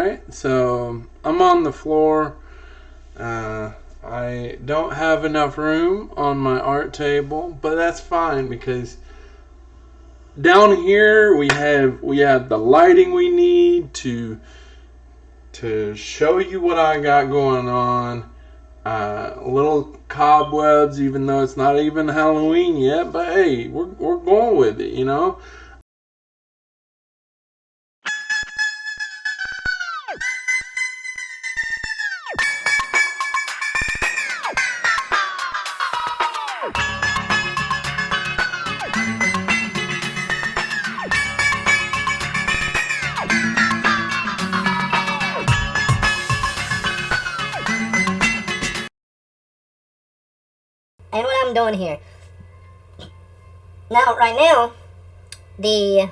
Alright, so I'm on the floor. I don't have enough room on my art table, but that's fine because down here we have the lighting we need to show you what I got going on. Little cobwebs, even though it's not even Halloween yet, but hey, we're going with it, you know. And what I'm doing here. Now, right now, the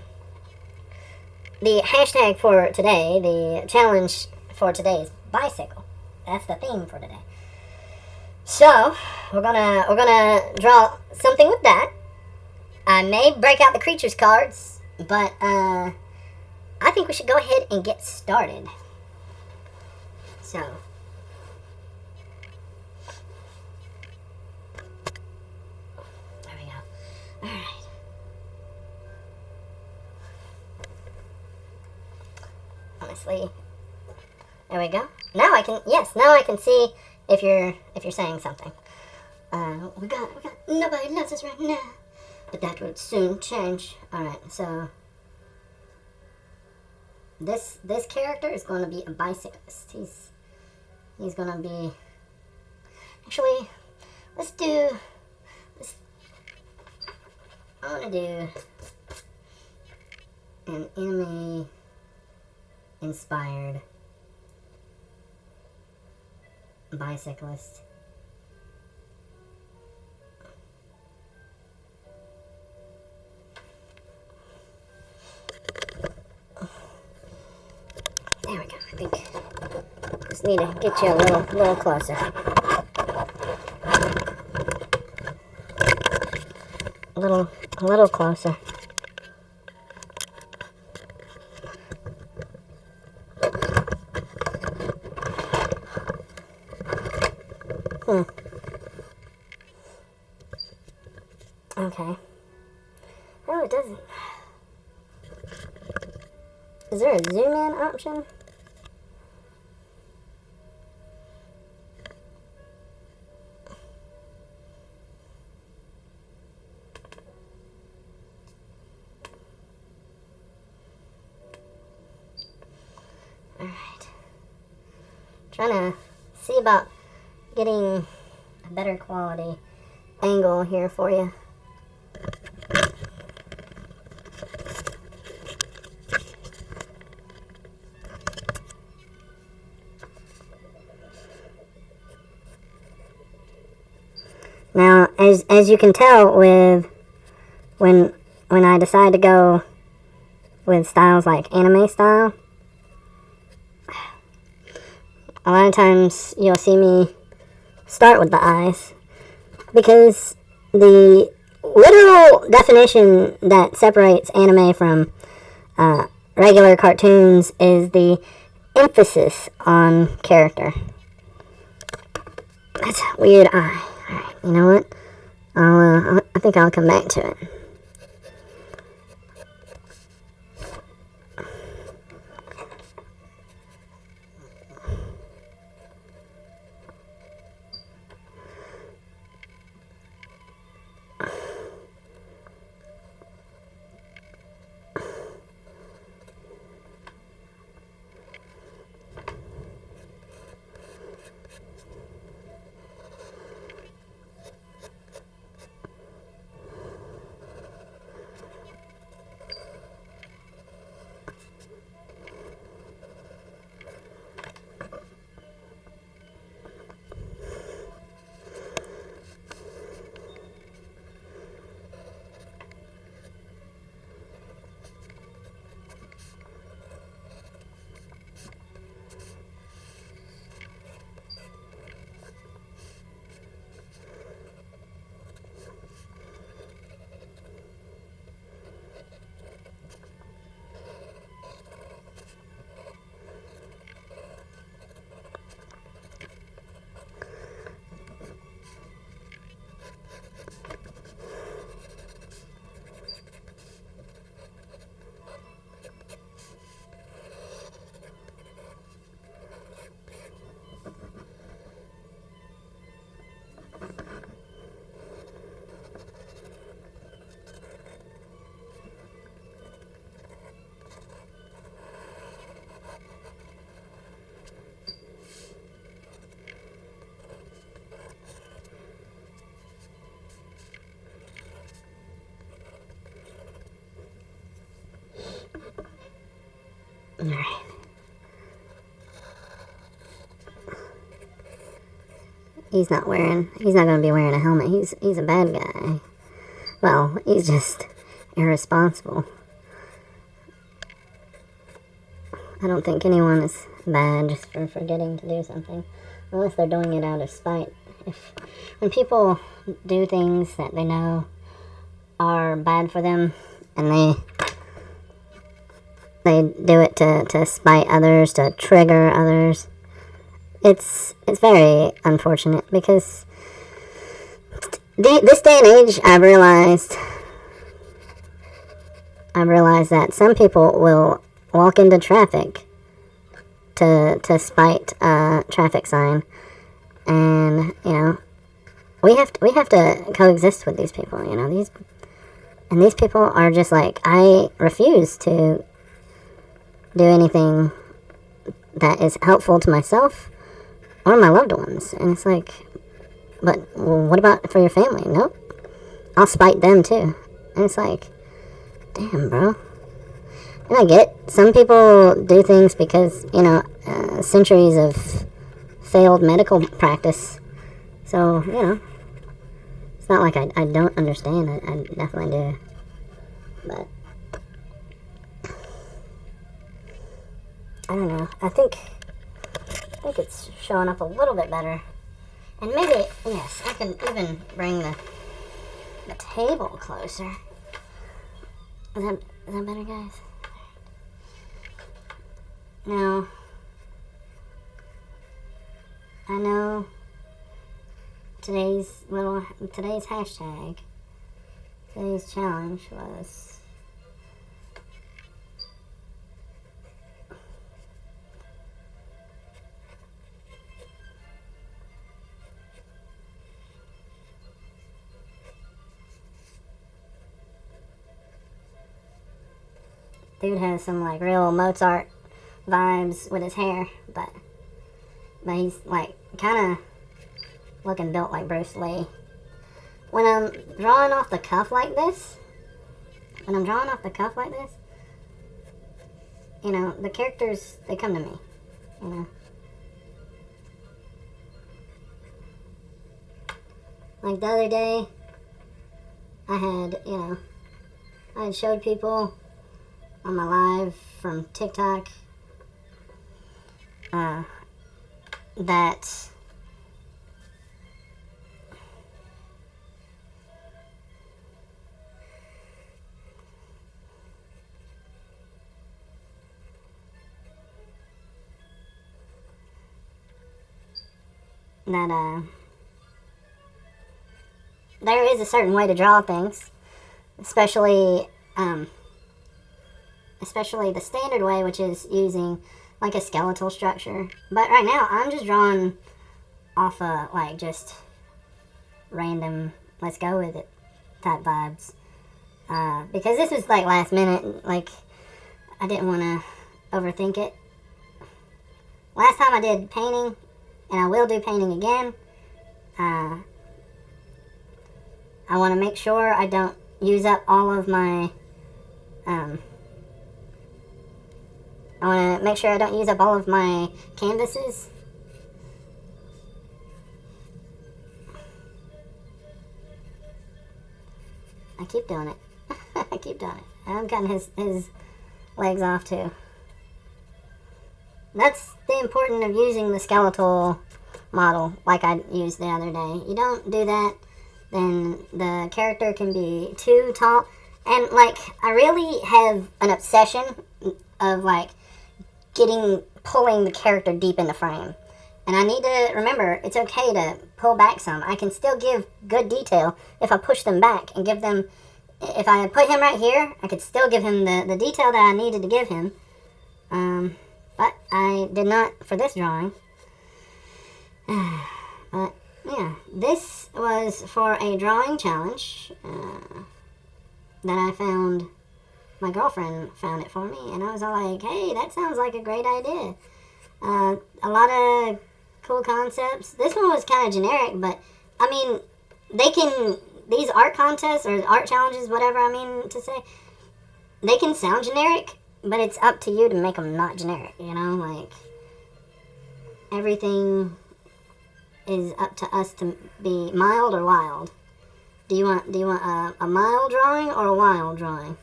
hashtag for today, the challenge for today is bicycle. That's the theme for today. So we're gonna draw something with that. I may break out the creatures cards, but I think we should go ahead and get started. So. There we go. Alright. Honestly. There we go. Now I can see if you're saying something. We got nobody loves us right now. But that would soon change. Alright, so this character is gonna be a bicyclist. He's gonna be, actually, I wanna do an anime inspired bicyclist. There we go. I think just need to get you a little closer. A little closer. Okay. Oh, it doesn't. Is there a zoom in option? Alright. Trying to see about getting a better quality angle here for you. Now, as you can tell with when I decide to go with styles like anime style, a lot of times you'll see me start with the eyes, because the literal definition that separates anime from regular cartoons is the emphasis on character. That's a weird eye. Alright, you know what? I think I'll come back to it. he's not going to be wearing a helmet. He's a bad guy. Well, he's just irresponsible. I don't think anyone is bad just for forgetting to do something, unless they're doing it out of spite. When people do things that they know are bad for them, and they do it to spite others, to trigger others, it's very unfortunate, because this day and age, I've realized that some people will walk into traffic to spite a traffic sign, and we have to coexist with these people. These people are just like, I refuse to do anything that is helpful to myself or my loved ones. And it's like, but what about for your family? Nope, I'll spite them too. And it's like, damn, bro. And I get some people do things because, centuries of failed medical practice. So, it's not like I don't understand. I definitely do. But I don't know. I think it's showing up a little bit better. And maybe, yes, I can even bring the table closer. Is that better, guys? Now, I know today's hashtag, today's challenge was dude has some like real Mozart vibes with his hair, but he's like kind of looking built like Bruce Lee. When I'm drawing off the cuff like this, the characters, they come to me, Like the other day, I had showed people on my live from TikTok that there is a certain way to draw things, especially the standard way, which is using like a skeletal structure. But right now, I'm just drawing off like just random, let's go with it type vibes. Because this was like last minute, like I didn't want to overthink it. Last time I did painting, and I will do painting again, I want to make sure I don't use up all of my, I want to make sure I don't use up all of my canvases. I keep doing it. I keep doing it. I'm cutting his legs off too. That's the importance of using the skeletal model like I used the other day. You don't do that, then the character can be too tall. And like, I really have an obsession of like pulling the character deep in the frame. And I need to remember, it's okay to pull back some. I can still give good detail if I push them back and give them, if I put him right here, I could still give him the detail that I needed to give him. But I did not for this drawing. But yeah, this was for a drawing challenge that I found. My girlfriend found it for me, and I was all like, hey, that sounds like a great idea. A lot of cool concepts. This one was kind of generic, but I mean, these art contests or art challenges, whatever I mean to say, they can sound generic, but it's up to you to make them not generic, like everything is up to us to be mild or wild. Do you want a mild drawing or a wild drawing?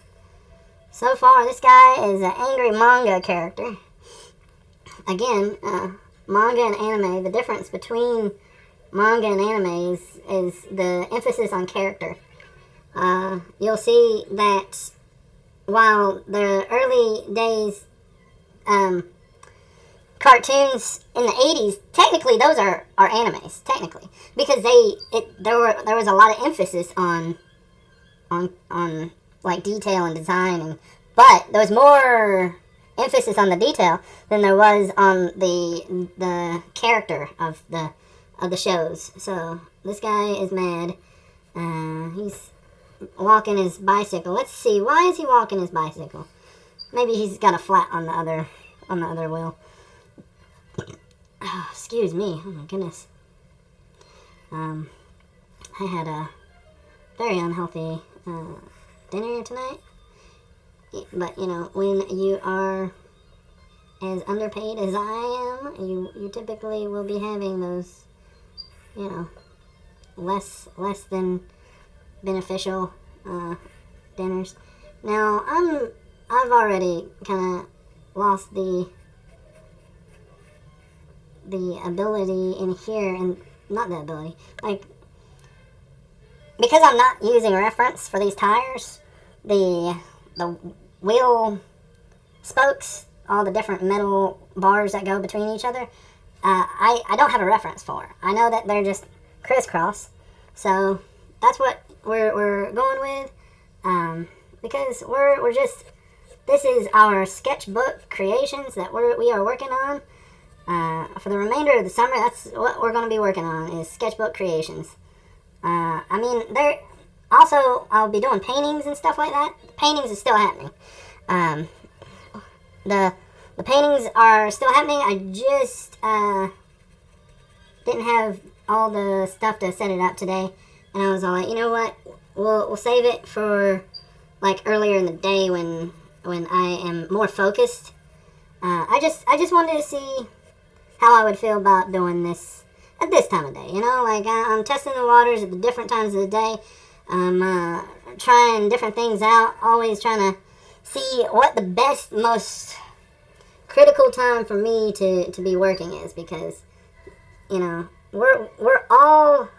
So far, this guy is an angry manga character. Again, manga and anime, the difference between manga and anime is the emphasis on character. You'll see that while the early days cartoons in the 80s, technically those are animes, technically, because there was a lot of emphasis on like detail and design, but there was more emphasis on the detail than there was on the character of the shows. So this guy is mad. He's walking his bicycle. Let's see, why is he walking his bicycle? Maybe he's got a flat on the other wheel. Oh, excuse me. Oh my goodness. I had a very unhealthy dinner tonight. But you know, when you are as underpaid as I am, you typically will be having those, you know, less than beneficial dinners. Now I've already kind of lost the ability in here, and not the ability, like, because I'm not using reference for these tires, the wheel spokes, all the different metal bars that go between each other, I don't have a reference for. I know that they're just crisscross, so that's what we're going with, because we're just, this is our sketchbook creations that we are working on. For the remainder of the summer, that's what we're going to be working on, is sketchbook creations. I mean, also, I'll be doing paintings and stuff like that. Paintings is still happening. The paintings are still happening. I just didn't have all the stuff to set it up today, and I was all like, you know what? We'll save it for like earlier in the day when I am more focused. I just wanted to see how I would feel about doing this at this time of day. You know, like I'm testing the waters at the different times of the day. I'm trying different things out, always trying to see what the best, most critical time for me to be working is, because, you know, we're all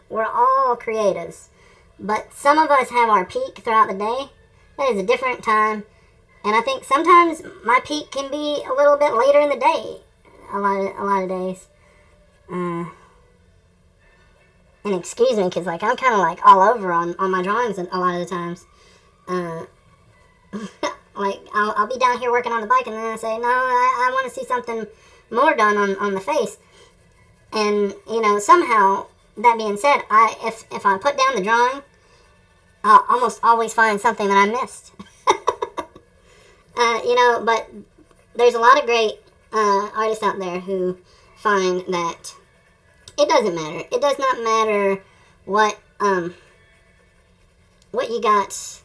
creatives, but some of us have our peak throughout the day. That is a different time, and I think sometimes my peak can be a little bit later in the day. A lot of days. And excuse me, because like I'm kind of like all over on my drawings a lot of the times. Like I'll be down here working on the bike, and then I say, no, I want to see something more done on the face. And you know, somehow, that being said, if I put down the drawing, I'll almost always find something that I missed. You know, but there's a lot of great artists out there who find that it doesn't matter. It does not matter what you got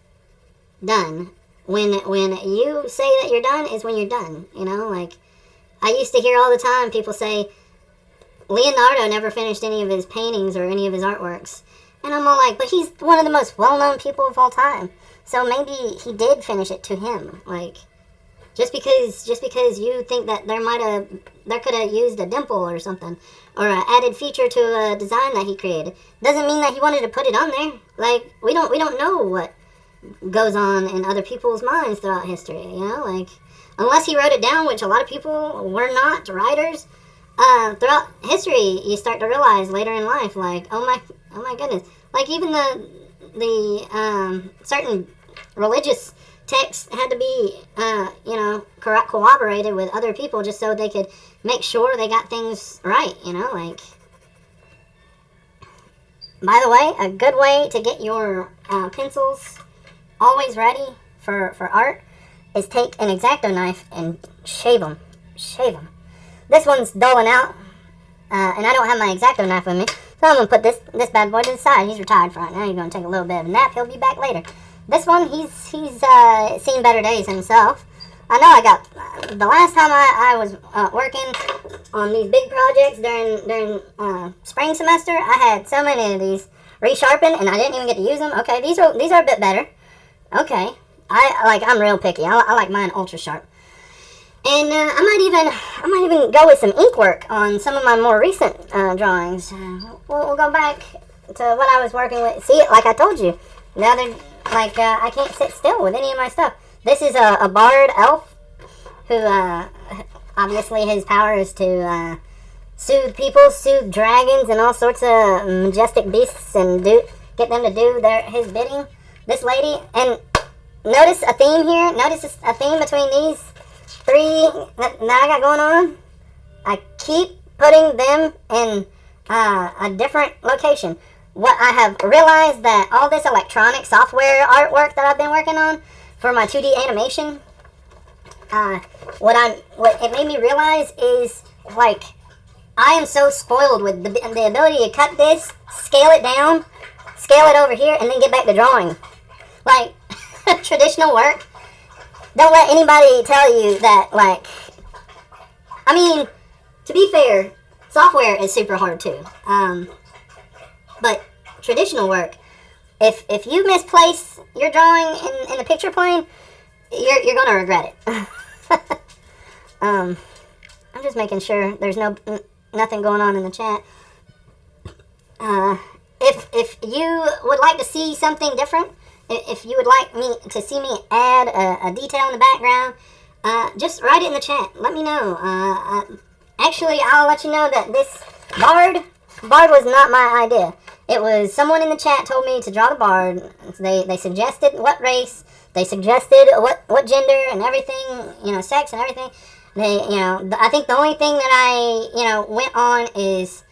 done. When you say that you're done is when you're done. You know, like I used to hear all the time people say Leonardo never finished any of his paintings or any of his artworks, and I'm all like, but he's one of the most well-known people of all time. So maybe he did finish it to him. Like, just because you think that there could have used a dimple or something, or an added feature to a design that he created, doesn't mean that he wanted to put it on there. Like, we don't know what goes on in other people's minds throughout history, you know, like, unless he wrote it down, which a lot of people were not writers. Throughout history, you start to realize later in life, like, oh my goodness, like even the certain religious texts had to be, you know, corroborated with other people just so they could make sure they got things right, you know, like. By the way, a good way to get your pencils always ready for art is take an X-Acto knife and shave them. This one's dulling out, and I don't have my X-Acto knife with me, so I'm going to put this bad boy to the side. He's retired for right now. He's going to take a little bit of a nap. He'll be back later. This one, he's seen better days himself. I know I got, the last time I was working, on these big projects during spring semester, I had so many of these resharpened, and I didn't even get to use them. Okay, these are a bit better. Okay, I'm real picky. I like mine ultra sharp. And I might even go with some ink work on some of my more recent drawings. We'll go back to what I was working with. See, like I told you, the other, I can't sit still with any of my stuff. This is a bard elf who, obviously his power is to soothe people, soothe dragons, and all sorts of majestic beasts, and get them to do his bidding. This lady, and notice a theme here. Notice a theme between these three that I got going on. I keep putting them in a different location. What I have realized that all this electronic software artwork that I've been working on for my 2D animation, what it made me realize is, like, I am so spoiled with the ability to cut this, scale it down, scale it over here, and then get back to drawing. Like, traditional work. Don't let anybody tell you that, like, I mean, to be fair, software is super hard too. But traditional work, if you misplace your drawing in the picture plane, you're gonna regret it. I'm just making sure there's nothing going on in the chat. If you would like to see something different, if you would like me to see me add a detail in the background, just write it in the chat. Let me know. Actually, I'll let you know that this bard was not my idea. It was someone in the chat told me to draw the bard. They suggested what race, they suggested what gender and everything, sex and everything. I think the only thing that I, went on is,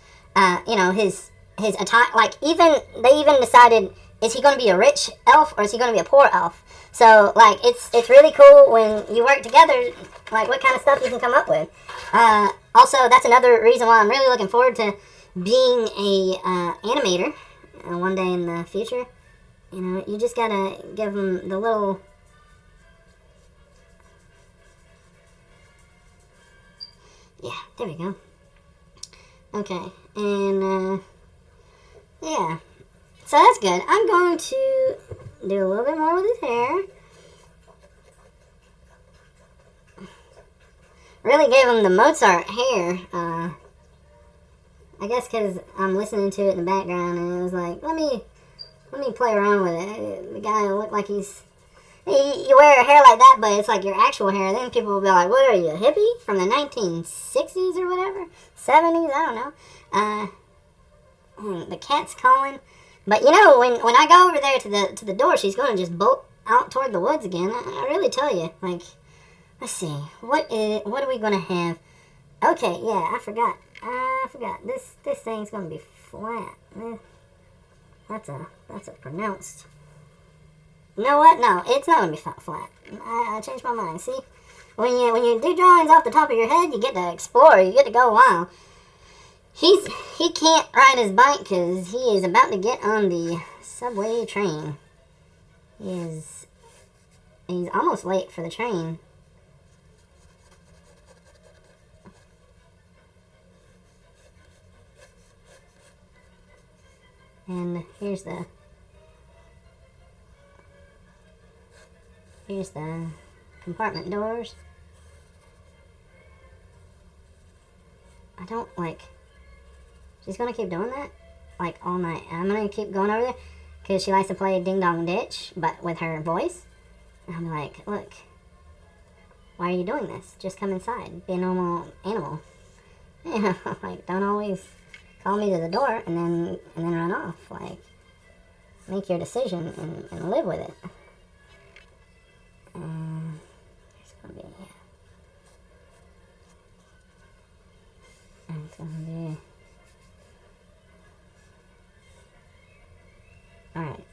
his attire. Like, they even decided, is he going to be a rich elf or is he going to be a poor elf? So, like, it's really cool when you work together, like, what kind of stuff you can come up with. Also, that's another reason why I'm really looking forward to being a animator one day in the future. You just gotta give them the little... Yeah, there we go. Okay, and, yeah. So that's good. I'm going to do a little bit more with his hair. Really gave him the Mozart hair. I guess because I'm listening to it in the background, and it was like, let me play around with it. The guy will look like you wear a hair like that, but it's like your actual hair. Then people will be like, what are you, a hippie from the 1960s or whatever? 70s? I don't know. The cat's calling. But when I go over there to the door, she's going to just bolt out toward the woods again. I really tell you, like, let's see, what are we going to have? Okay, yeah, I forgot. This thing's going to be flat. That's a pronounced. You know what? No, it's not going to be flat. I changed my mind. See, when you do drawings off the top of your head, you get to explore. You get to go wild. He can't ride his bike because he is about to get on the subway train. He's almost late for the train. And here's the compartment doors. I don't like... She's gonna keep doing that, like, all night. I'm gonna keep going over there, because she likes to play Ding Dong Ditch, but with her voice. And I'm like, look, why are you doing this? Just come inside. Be a normal animal. Like, don't always call me to the door and then run off. Like, make your decision and live with it. There's gonna be... And it's gonna be... Alright.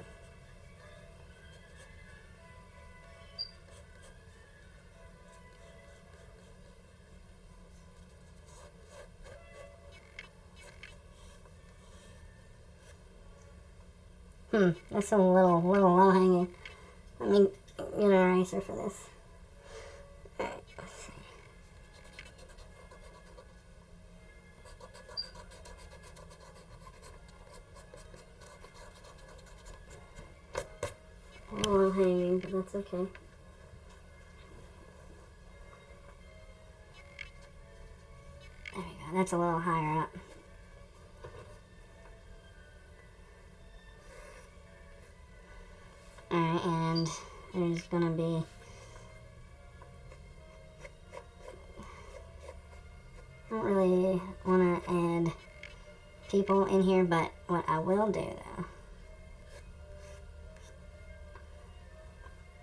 That's a little low hanging. Let me get an eraser for this. Alright, let's see. recording, but that's okay. There we go. That's a little higher up. Alright, and there's gonna be I don't really want to add people in here, but what I will do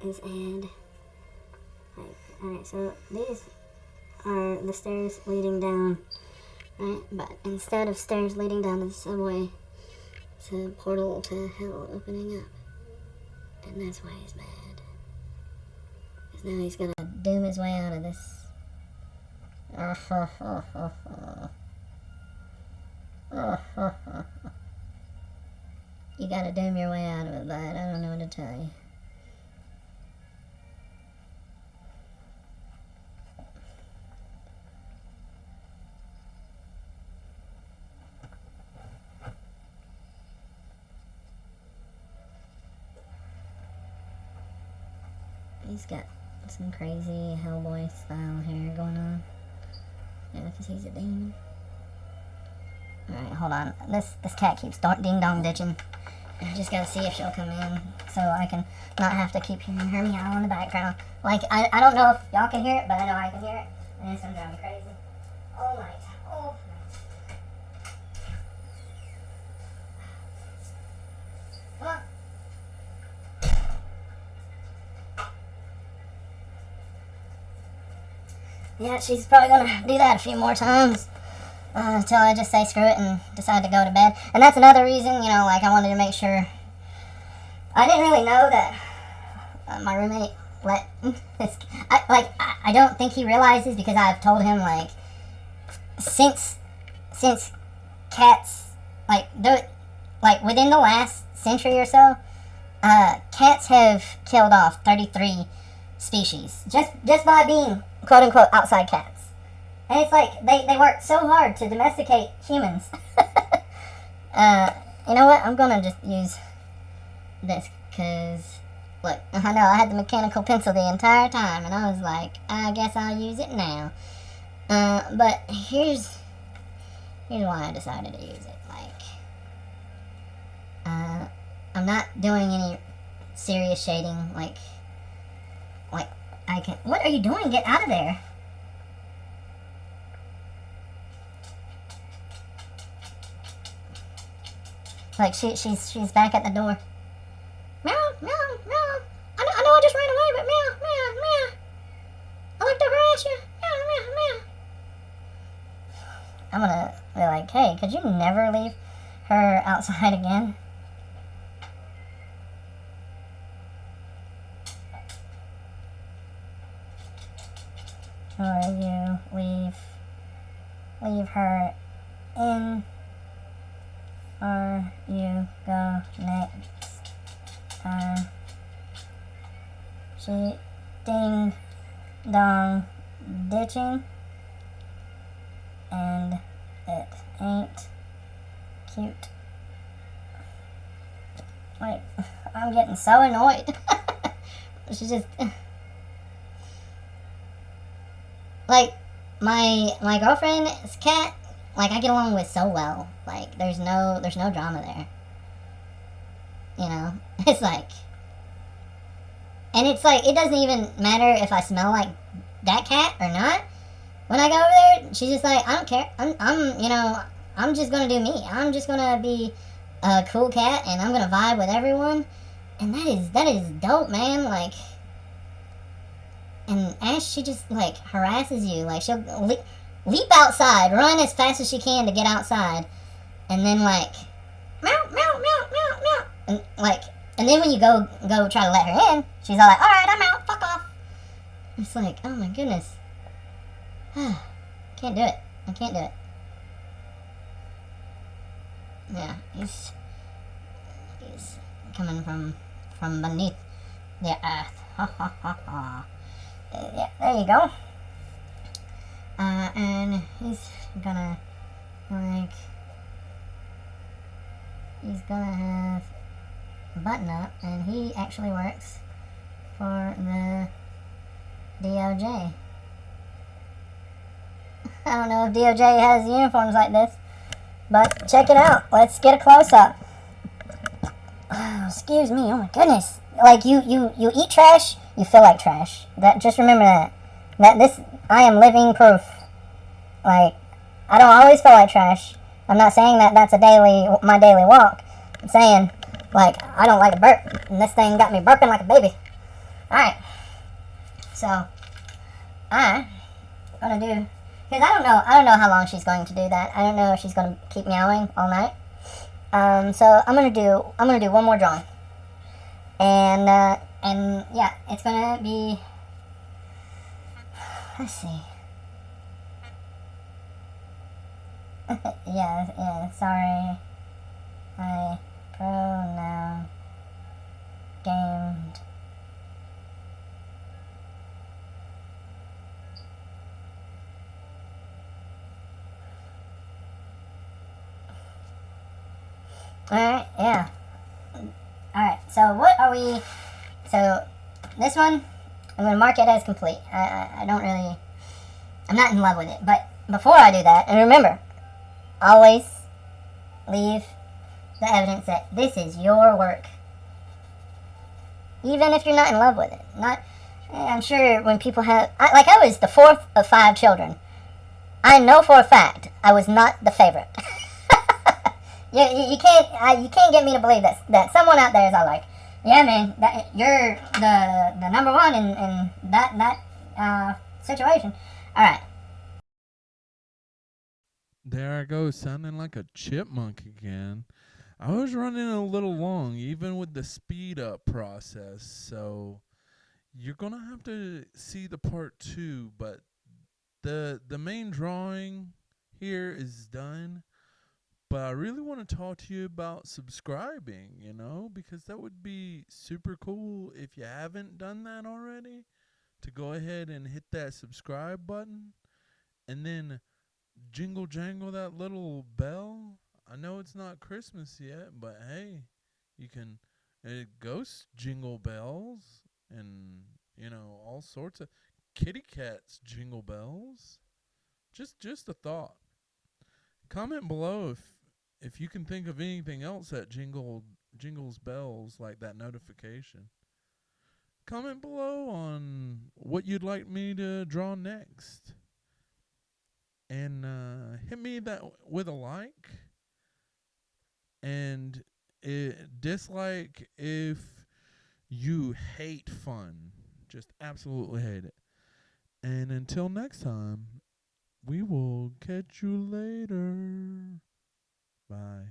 though is add, like, alright, so these are the stairs leading down, right? But instead of stairs leading down to the subway, it's a portal to hell opening up. And that's why he's mad. Because now he's gonna doom his way out of this. You gotta doom your way out of it, bud. I don't know what to tell you. He's got some crazy Hellboy style hair going on. Yeah, because he's a demon. Alright, hold on. This cat keeps ding-dong ditching. I just gotta see if she'll come in so I can not have to keep hearing her meow in the background. Like, I don't know if y'all can hear it, but I know I can hear it. And it's gonna drive me crazy. All night. All night. Come on. Yeah, she's probably gonna do that a few more times until I just say screw it and decide to go to bed. And that's another reason, you know, like I wanted to make sure. I didn't really know that my roommate let this. I don't think he realizes, because I've told him, like, since cats, like within the last century or so, cats have killed off 33 species just by being quote unquote outside cats. And it's like they work so hard to domesticate humans. You know what? I'm gonna just use this because look, I know I had the mechanical pencil the entire time, and I was like, I guess I'll use it now. But here's why I decided to use it. Like, I'm not doing any serious shading. Like I can. What are you doing? Get out of there! Like she's back at the door. Meow, meow, meow. I know I just ran away, but meow, meow, meow. I like to harass you. Meow, meow, meow. I'm gonna be like, hey, could you never leave her outside again? Or you leave her in, or you go next time. She ding dong ditching, and it ain't cute. Wait, I'm getting so annoyed. She's just like my girlfriend's cat. Like, I get along with so well. Like, there's no drama there. You know, it's like, and it's like, it doesn't even matter if I smell like that cat or not. When I go over there, she's just like, I don't care. I'm you know, I'm just gonna do me. I'm just gonna be a cool cat, and I'm gonna vibe with everyone. And that is dope, man. Like, and Ash, she just, like, harasses you. Like, she'll leap outside, run as fast as she can to get outside, and then, like, meow, meow, meow, meow, meow. And, like, and then when you go try to let her in, she's all like, alright, I'm out, fuck off. It's like, oh my goodness. Can't do it. I can't do it. Yeah, he's coming from beneath the earth. Ha ha ha ha. Yeah, there you go. And he's gonna, like, he's gonna have a button up, and he actually works for the DOJ. I don't know if DOJ has uniforms like this, but check it out. Let's get a close-up. Oh, excuse me. Oh my goodness. Like you eat trash, you feel like trash. Just remember that. I am living proof. Like, I don't always feel like trash. I'm not saying that that's my daily walk. I'm saying, like, I don't like a burp, and this thing got me burping like a baby. All right. So, I'm gonna do, because I don't know how long she's going to do that. I don't know if she's gonna keep meowing all night. So I'm gonna do one more drawing, and yeah, it's gonna be. Let's see. yeah. Sorry, I pronoun gamed. Alright, yeah. Alright, so what are we... So, this one, I'm going to mark it as complete. I don't really... I'm not in love with it. But before I do that, and remember, always leave the evidence that this is your work. Even if you're not in love with it. I'm sure when people have... I was the fourth of 5 children. I know for a fact I was not the favorite. You can't get me to believe that someone out there is all like, yeah, man, that you're the number one in that situation. All right. There I go, sounding like a chipmunk again. I was running a little long, even with the speed up process. So you're gonna have to see the part 2, but the main drawing here is done. But I really want to talk to you about subscribing, because that would be super cool if you haven't done that already, to go ahead and hit that subscribe button and then jingle jangle that little bell. I know it's not Christmas yet, but hey, you can ghost jingle bells and, all sorts of kitty cats jingle bells. Just a thought. Comment below if you can think of anything else that jingles bells like that notification. Comment below on what you'd like me to draw next. And hit me that with a like. And dislike if you hate fun. Just absolutely hate it. And until next time, we will catch you later. Bye.